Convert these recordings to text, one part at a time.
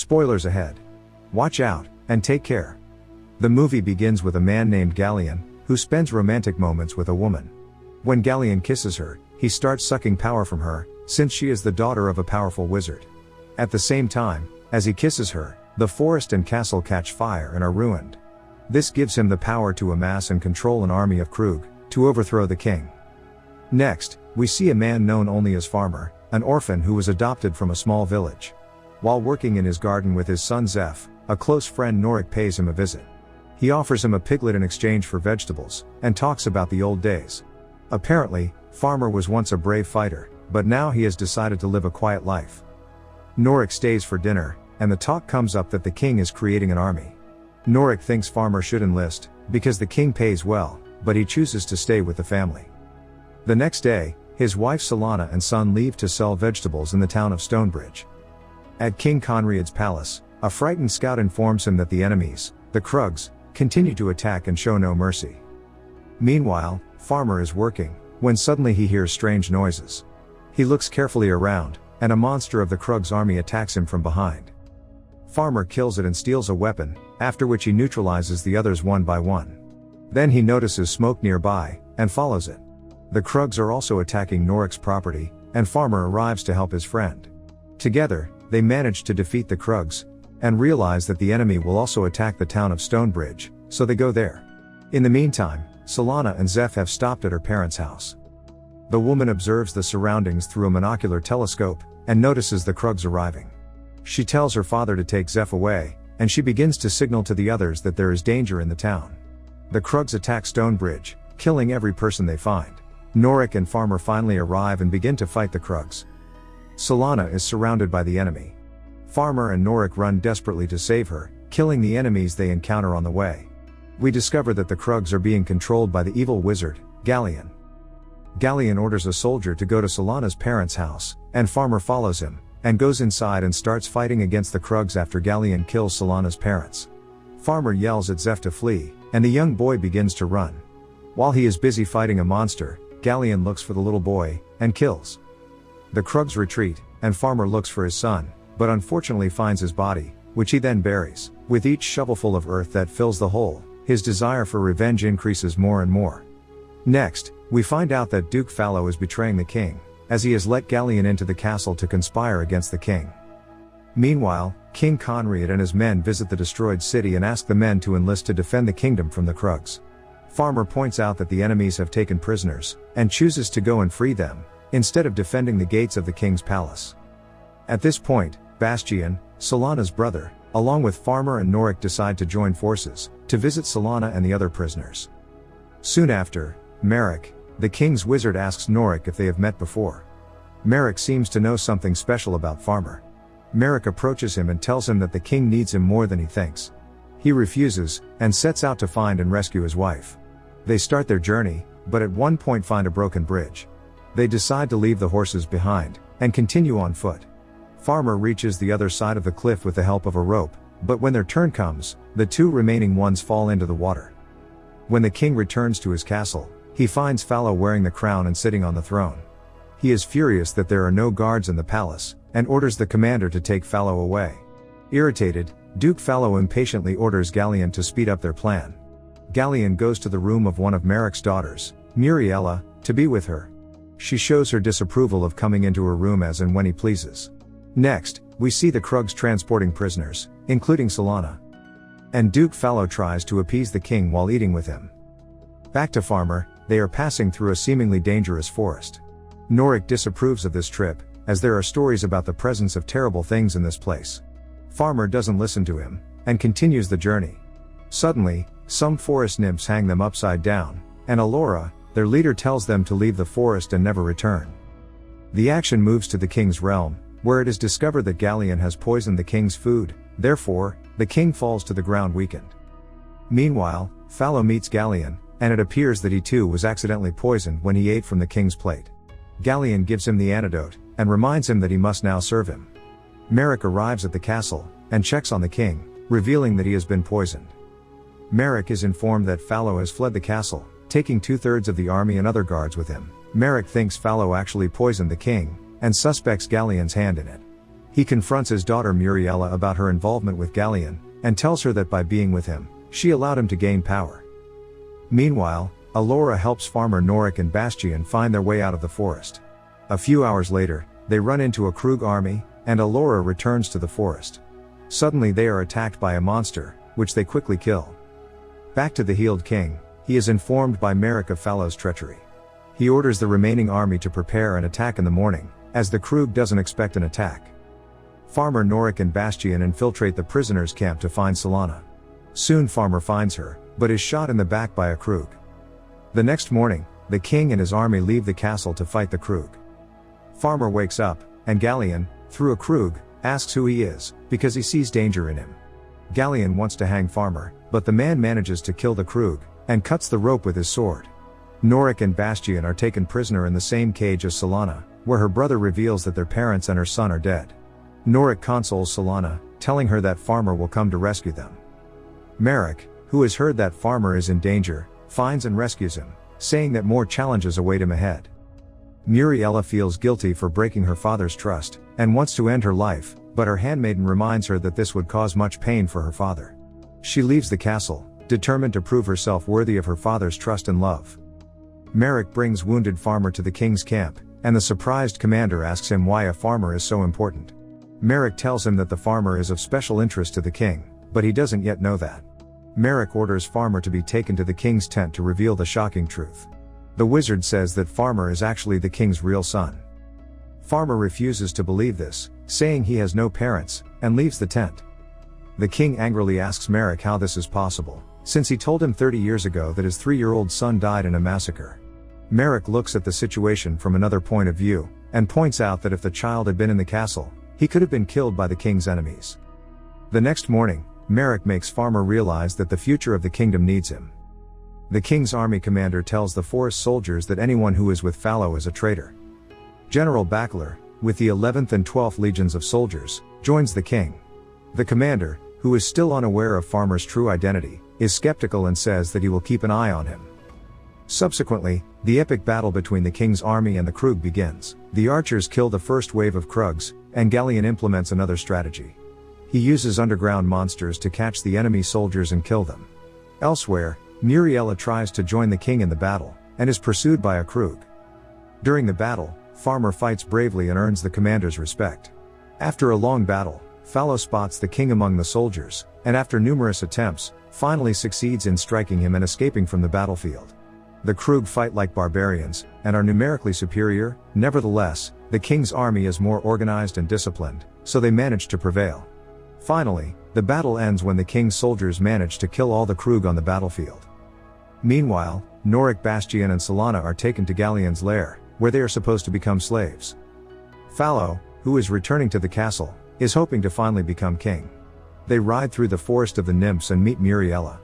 Spoilers ahead. Watch out, and take care. The movie begins with a man named Gallion, who spends romantic moments with a woman. When Gallion kisses her, he starts sucking power from her, since she is the daughter of a powerful wizard. At the same time, as he kisses her, the forest and castle catch fire and are ruined. This gives him the power to amass and control an army of Krug, to overthrow the king. Next, we see a man known only as Farmer, an orphan who was adopted from a small village. While working in his garden with his son Zeph, a close friend Norik pays him a visit. He offers him a piglet in exchange for vegetables, and talks about the old days. Apparently, Farmer was once a brave fighter, but now he has decided to live a quiet life. Norik stays for dinner, and the talk comes up that the king is creating an army. Norik thinks Farmer should enlist, because the king pays well, but he chooses to stay with the family. The next day, his wife Solana and son leave to sell vegetables in the town of Stonebridge. At King Conrad's palace, a frightened scout informs him that the enemies, the Krugs, continue to attack and show no mercy. Meanwhile, Farmer is working, when suddenly he hears strange noises. He looks carefully around, and a monster of the Krugs army attacks him from behind. Farmer kills it and steals a weapon, after which he neutralizes the others one by one. Then he notices smoke nearby, and follows it. The Krugs are also attacking Norik's property, and Farmer arrives to help his friend. Together, they manage to defeat the Krugs, and realize that the enemy will also attack the town of Stonebridge, so they go there. In the meantime, Solana and Zeph have stopped at her parents' house. The woman observes the surroundings through a monocular telescope, and notices the Krugs arriving. She tells her father to take Zeph away, and she begins to signal to the others that there is danger in the town. The Krugs attack Stonebridge, killing every person they find. Norik and Farmer finally arrive and begin to fight the Krugs. Solana is surrounded by the enemy. Farmer and Norik run desperately to save her, killing the enemies they encounter on the way. We discover that the Krugs are being controlled by the evil wizard, Gallion. Gallion orders a soldier to go to Solana's parents' house, and Farmer follows him, and goes inside and starts fighting against the Krugs after Gallion kills Solana's parents. Farmer yells at Zeph to flee, and the young boy begins to run. While he is busy fighting a monster, Gallion looks for the little boy, and kills. The Krugs retreat, and Farmer looks for his son, but unfortunately finds his body, which he then buries. With each shovelful of earth that fills the hole, his desire for revenge increases more and more. Next, we find out that Duke Fallow is betraying the king, as he has let Gallion into the castle to conspire against the king. Meanwhile, King Conrad and his men visit the destroyed city and ask the men to enlist to defend the kingdom from the Krugs. Farmer points out that the enemies have taken prisoners, and chooses to go and free them, instead of defending the gates of the king's palace. At this point, Bastian, Solana's brother, along with Farmer and Norik decide to join forces, to visit Solana and the other prisoners. Soon after, Merrick, the king's wizard, asks Norik if they have met before. Merrick seems to know something special about Farmer. Merrick approaches him and tells him that the king needs him more than he thinks. He refuses, and sets out to find and rescue his wife. They start their journey, but at one point find a broken bridge. They decide to leave the horses behind, and continue on foot. Farmer reaches the other side of the cliff with the help of a rope, but when their turn comes, the two remaining ones fall into the water. When the king returns to his castle, he finds Fallow wearing the crown and sitting on the throne. He is furious that there are no guards in the palace, and orders the commander to take Fallow away. Irritated, Duke Fallow impatiently orders Gallion to speed up their plan. Gallion goes to the room of one of Merrick's daughters, Muriella, to be with her. She shows her disapproval of coming into her room as and when he pleases. Next, we see the Krugs transporting prisoners, including Solana. And Duke Fallow tries to appease the king while eating with him. Back to Farmer, they are passing through a seemingly dangerous forest. Norik disapproves of this trip, as there are stories about the presence of terrible things in this place. Farmer doesn't listen to him, and continues the journey. Suddenly, some forest nymphs hang them upside down, and Alora, their leader, tells them to leave the forest and never return. The action moves to the king's realm, where it is discovered that Gallion has poisoned the king's food, therefore, the king falls to the ground weakened. Meanwhile, Fallow meets Gallion, and it appears that he too was accidentally poisoned when he ate from the king's plate. Gallion gives him the antidote, and reminds him that he must now serve him. Merrick arrives at the castle, and checks on the king, revealing that he has been poisoned. Merrick is informed that Fallow has fled the castle, taking 2/3 of the army and other guards with him. Merrick thinks Fallow actually poisoned the king, and suspects Gallion's hand in it. He confronts his daughter Muriela about her involvement with Galien, and tells her that by being with him, she allowed him to gain power. Meanwhile, Alora helps farmer Norik and Bastian find their way out of the forest. A few hours later, they run into a Krug army, and Alora returns to the forest. Suddenly they are attacked by a monster, which they quickly kill. Back to the healed king, he is informed by Merrick of Fallow's treachery. He orders the remaining army to prepare an attack in the morning, as the Krug doesn't expect an attack. Farmer Norik and Bastian infiltrate the prisoners' camp to find Solana. Soon Farmer finds her, but is shot in the back by a Krug. The next morning, the king and his army leave the castle to fight the Krug. Farmer wakes up, and Galien, through a Krug, asks who he is, because he sees danger in him. Galien wants to hang Farmer, but the man manages to kill the Krug, and cuts the rope with his sword. Norik and Bastian are taken prisoner in the same cage as Solana, where her brother reveals that their parents and her son are dead. Norik consoles Solana, telling her that Farmer will come to rescue them. Merrick, who has heard that Farmer is in danger, finds and rescues him, saying that more challenges await him ahead. Muriela feels guilty for breaking her father's trust, and wants to end her life, but her handmaiden reminds her that this would cause much pain for her father. She leaves the castle, determined to prove herself worthy of her father's trust and love. Merrick brings wounded Farmer to the king's camp, and the surprised commander asks him why a farmer is so important. Merrick tells him that the farmer is of special interest to the king, but he doesn't yet know that. Merrick orders Farmer to be taken to the king's tent to reveal the shocking truth. The wizard says that Farmer is actually the king's real son. Farmer refuses to believe this, saying he has no parents, and leaves the tent. The king angrily asks Merrick how this is possible, since he told him 30 years ago that his 3-year-old son died in a massacre. Merrick looks at the situation from another point of view, and points out that if the child had been in the castle, he could have been killed by the king's enemies. The next morning, Merrick makes Farmer realize that the future of the kingdom needs him. The king's army commander tells the forest soldiers that anyone who is with Fallow is a traitor. General Backler, with the 11th and 12th legions of soldiers, joins the king. The commander, who is still unaware of Farmer's true identity, is skeptical and says that he will keep an eye on him. Subsequently, the epic battle between the king's army and the Krug begins. The archers kill the first wave of Krugs, and Galien implements another strategy. He uses underground monsters to catch the enemy soldiers and kill them. Elsewhere, Muriela tries to join the king in the battle, and is pursued by a Krug. During the battle, Farmer fights bravely and earns the commander's respect. After a long battle, Fallow spots the king among the soldiers, and after numerous attempts, finally succeeds in striking him and escaping from the battlefield. The Krug fight like barbarians, and are numerically superior. Nevertheless, the king's army is more organized and disciplined, so they manage to prevail. Finally, the battle ends when the king's soldiers manage to kill all the Krug on the battlefield. Meanwhile, Norik, Bastian and Solana are taken to Galien's lair, where they are supposed to become slaves. Fallow, who is returning to the castle, is hoping to finally become king. They ride through the forest of the nymphs and meet Muriela.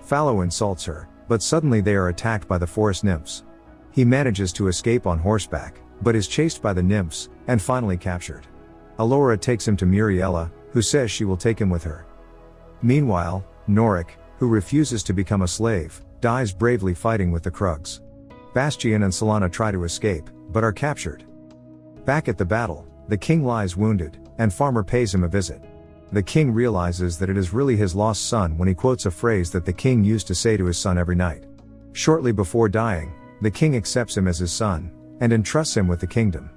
Fallow insults her, but suddenly they are attacked by the forest nymphs. He manages to escape on horseback, but is chased by the nymphs, and finally captured. Alora takes him to Muriela, who says she will take him with her. Meanwhile, Norik, who refuses to become a slave, dies bravely fighting with the Krugs. Bastian and Solana try to escape, but are captured. Back at the battle, the king lies wounded, and Farmer pays him a visit. The king realizes that it is really his lost son when he quotes a phrase that the king used to say to his son every night. Shortly before dying, the king accepts him as his son, and entrusts him with the kingdom.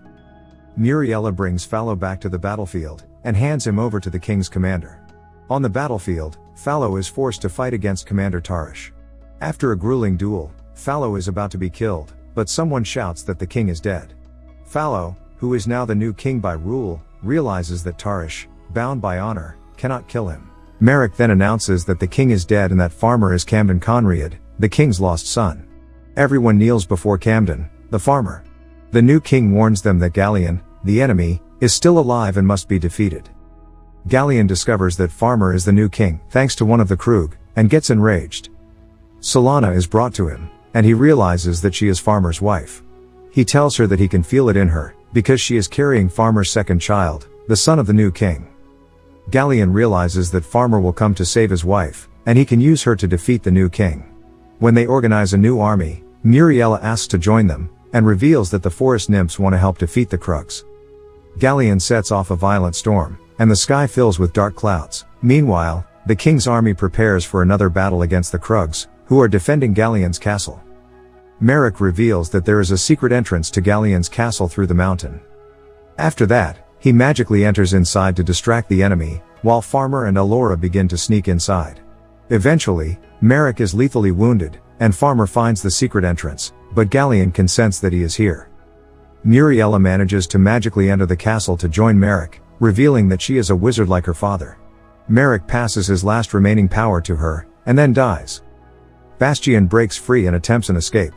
Muriela brings Fallow back to the battlefield, and hands him over to the king's commander. On the battlefield, Fallow is forced to fight against Commander Tarish. After a grueling duel, Fallow is about to be killed, but someone shouts that the king is dead. Fallow, who is now the new king by rule, realizes that Tarish, bound by honor, cannot kill him. Merrick then announces that the king is dead and that Farmer is Camden Conriad, the king's lost son. Everyone kneels before Camden, the farmer. The new king warns them that Galien, the enemy, is still alive and must be defeated. Galien discovers that Farmer is the new king, thanks to one of the Krug, and gets enraged. Solana is brought to him, and he realizes that she is Farmer's wife. He tells her that he can feel it in her, because she is carrying Farmer's second child, the son of the new king. Galien realizes that Farmer will come to save his wife, and he can use her to defeat the new king. When they organize a new army, Muriela asks to join them, and reveals that the forest nymphs want to help defeat the Krugs. Galleon sets off a violent storm, and the sky fills with dark clouds. Meanwhile, the king's army prepares for another battle against the Krugs, who are defending Galleon's castle. Merrick reveals that there is a secret entrance to Galleon's castle through the mountain. After that, he magically enters inside to distract the enemy, while Farmer and Allura begin to sneak inside. Eventually, Merrick is lethally wounded, and Farmer finds the secret entrance, but Galleon can sense that he is here. Muriela manages to magically enter the castle to join Merrick, revealing that she is a wizard like her father. Merrick passes his last remaining power to her, and then dies. Bastian breaks free and attempts an escape.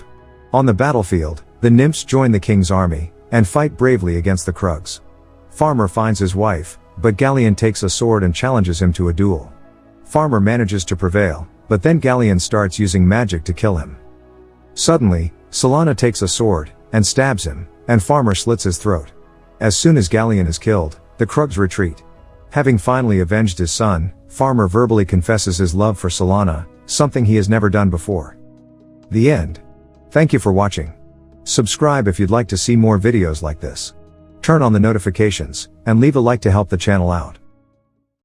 On the battlefield, the nymphs join the king's army, and fight bravely against the Krugs. Farmer finds his wife, but Galleon takes a sword and challenges him to a duel. Farmer manages to prevail, but then Galleon starts using magic to kill him. Suddenly, Solana takes a sword, and stabs him, and Farmer slits his throat. As soon as Galleon is killed, the Krugs retreat. Having finally avenged his son, Farmer verbally confesses his love for Solana, something he has never done before. The end. Thank you for watching. Subscribe if you'd like to see more videos like this. Turn on the notifications, and leave a like to help the channel out.